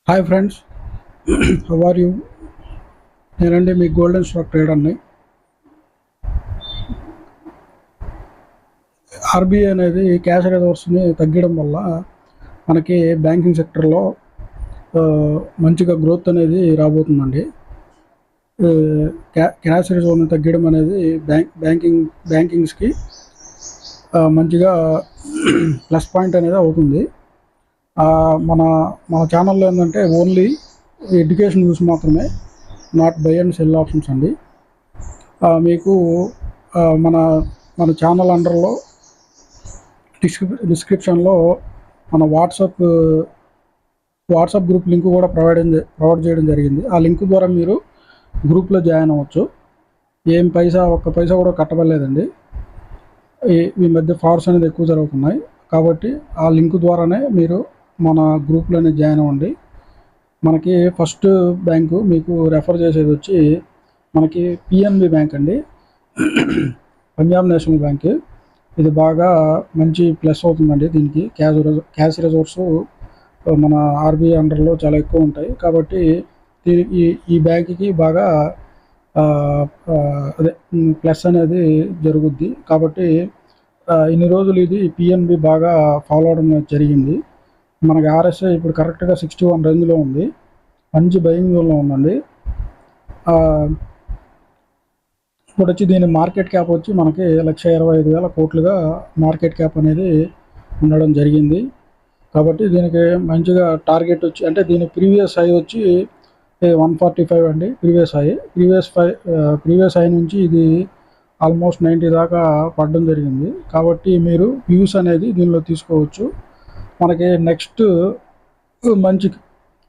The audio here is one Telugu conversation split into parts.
Hi friends, how are you? నేనండి మీ గోల్డెన్ స్టాక్ ట్రేడర్ని. ఆర్బీఐ అనేది క్యాష్ రిజర్వ్స్ని తగ్గడం వల్ల మనకి బ్యాంకింగ్ సెక్టర్లో మంచిగా గ్రోత్ అనేది రాబోతుందండి. క్యాష్ రిజర్వ్ని తగ్గడం అనేది బ్యాంకింగ్స్కి మంచిగా ప్లస్ పాయింట్ అనేది అవుతుంది. మన మన ఛానల్లో ఏంటంటే ఓన్లీ ఎడ్యుకేషన్ యూస్ మాత్రమే, not by and cell options అండి. మీకు మన మన ఛానల్ అండర్లో డిస్క్రిప్షన్లో మన వాట్సాప్ గ్రూప్ లింక్ కూడా ప్రొవైడ్ చేయడం జరిగింది. ఆ లింక్ ద్వారా మీరు గ్రూప్లో జాయిన్ అవ్వచ్చు. ఒక్క పైసా కూడా కట్టబడలేదండి. ఈ మధ్య ఫ్రాడ్స్ అనేది ఎక్కువ జరుగుతున్నాయి కాబట్టి ఆ లింక్ ద్వారానే మీరు మన గ్రూప్లోనే జాయిన్ అవ్వండి. మనకి ఫస్ట్ బ్యాంకు మీకు రెఫర్ చేసేది వచ్చి మనకి పిఎన్బి బ్యాంక్ అండి, పంజాబ్ నేషనల్ బ్యాంక్. ఇది బాగా మంచి ప్లస్ అవుతుందండి. దీనికి క్యాష్ రిజర్వ్స్ మన ఆర్బీఐ అండర్లో చాలా ఎక్కువ ఉంటాయి కాబట్టి దీనికి ఈ బ్యాంక్కి బాగా ప్లస్ అనేది జరుగుద్ది. కాబట్టి ఇన్ని రోజులు ఇది పిఎన్బి బాగా ఫాలో అవడం జరిగింది. మనకి ఆర్ఎస్ఐ ఇప్పుడు కరెక్ట్గా 61 రేంజ్లో ఉంది, మంచి బయింగ్ జోన్లో ఉందండి. ఇప్పుడు వచ్చి దీని మార్కెట్ క్యాప్ వచ్చి మనకి 1,25,000 కోట్లుగా మార్కెట్ క్యాప్ అనేది ఉండడం జరిగింది. కాబట్టి దీనికి మంచిగా టార్గెట్ వచ్చి, అంటే దీని ప్రీవియస్ హై వచ్చి 145 అండి. ప్రీవియస్ హై నుంచి ఇది ఆల్మోస్ట్ 90 దాకా పడడం జరిగింది. కాబట్టి మీరు వ్యూస్ అనేది దీనిలో తీసుకోవచ్చు. మనకి నెక్స్ట్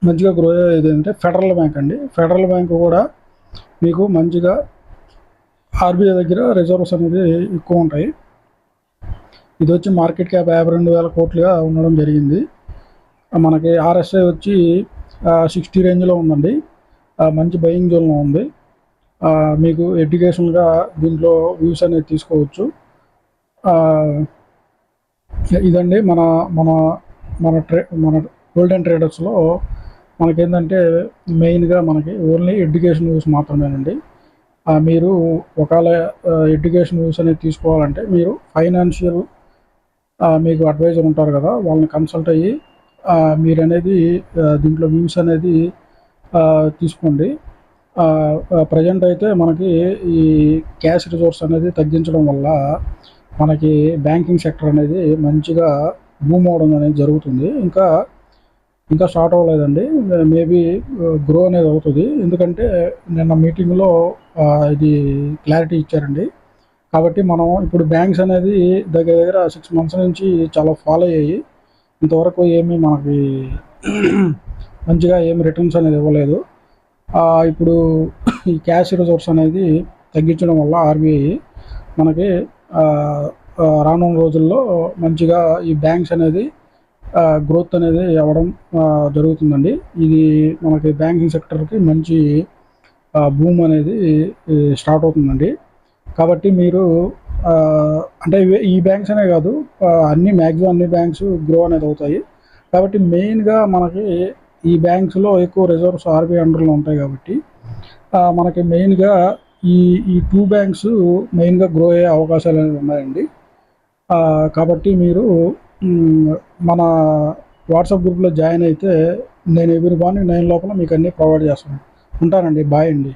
మంచిగా గ్రో అయ్యేది అంటే ఫెడరల్ బ్యాంక్ అండి. ఫెడరల్ బ్యాంక్ కూడా మీకు మంచిగా ఆర్బీఐ దగ్గర రిజర్వ్స్ అనేది ఎక్కువ ఉంటాయి. ఇది వచ్చి మార్కెట్ క్యాప్ 52,000 కోట్లుగా ఉండడం జరిగింది. మనకి ఆర్ఎస్ఐ వచ్చి 60 రేంజ్లో ఉందండి, మంచి బయింగ్ జోన్లో ఉంది. మీకు ఎడ్యుకేషన్గా దీంట్లో వ్యూస్ అనేది తీసుకోవచ్చు. ఇదండి మన మన మన మన గోల్డెన్ ట్రేడర్స్లో మనకేంటంటే మెయిన్గా మనకి ఓన్లీ ఎడ్యుకేషన్ వ్యూస్ మాత్రమేనండి. మీరు ఒకవేళ ఎడ్యుకేషన్ వ్యూస్ అనేది తీసుకోవాలంటే మీరు ఫైనాన్షియల్ మీకు అడ్వైజర్ ఉంటారు కదా, వాళ్ళని కన్సల్ట్ అయ్యి మీరు అనేది దీంట్లో వ్యూస్ అనేది తీసుకోండి. ప్రజెంట్ అయితే మనకి ఈ క్యాష్ రిజర్వ్స్ అనేది తగ్గించడం వల్ల మనకి బ్యాంకింగ్ సెక్టర్ అనేది మంచిగా బూమ్ అవడం అనేది జరుగుతుంది. ఇంకా స్టార్ట్ అవ్వలేదండి, మేబీ గ్రో అనేది అవుతుంది. ఎందుకంటే నిన్న మీటింగ్లో ఇది క్లారిటీ ఇచ్చారండి. కాబట్టి మనం ఇప్పుడు బ్యాంక్స్ అనేది దగ్గర 6 months నుంచి చాలా ఫాలో అయ్యాయి. ఇంతవరకు ఏమీ మనకి మంచిగా ఏమి రిటర్న్స్ అనేది ఇవ్వలేదు. ఇప్పుడు ఈ క్యాష్ రిజర్వ్స్ అనేది తగ్గించడం వల్ల ఆర్బీఐ మనకి రానున్న రోజుల్లో మంచిగా ఈ బ్యాంక్స్ అనేది గ్రోత్ అనేది అవ్వడం జరుగుతుందండి. ఇది మనకి బ్యాంకింగ్ సెక్టర్కి మంచి బూమ్ అనేది స్టార్ట్ అవుతుందండి. కాబట్టి మీరు అంటే ఈ బ్యాంక్స్ అనే కాదు, మ్యాక్సిమం అన్ని బ్యాంక్స్ గ్రో అనేది అవుతాయి. కాబట్టి మెయిన్గా మనకి ఈ బ్యాంక్స్లో ఎక్కువ రిజర్వ్స్ ఆర్బీఐ అండర్లో ఉంటాయి కాబట్టి మనకి మెయిన్గా ఈ 2 బ్యాంక్స్ మెయిన్గా గ్రో అయ్యే అవకాశాలు అనేవి ఉన్నాయండి. కాబట్టి మీరు మన వాట్సాప్ గ్రూప్లో జాయిన్ అయితే నేను ఎవ్రీ మార్నింగ్ 9 లోపల మీకు అన్నీ ప్రొవైడ్ చేస్తాను. ఉంటానండి, బాయ్ అండి.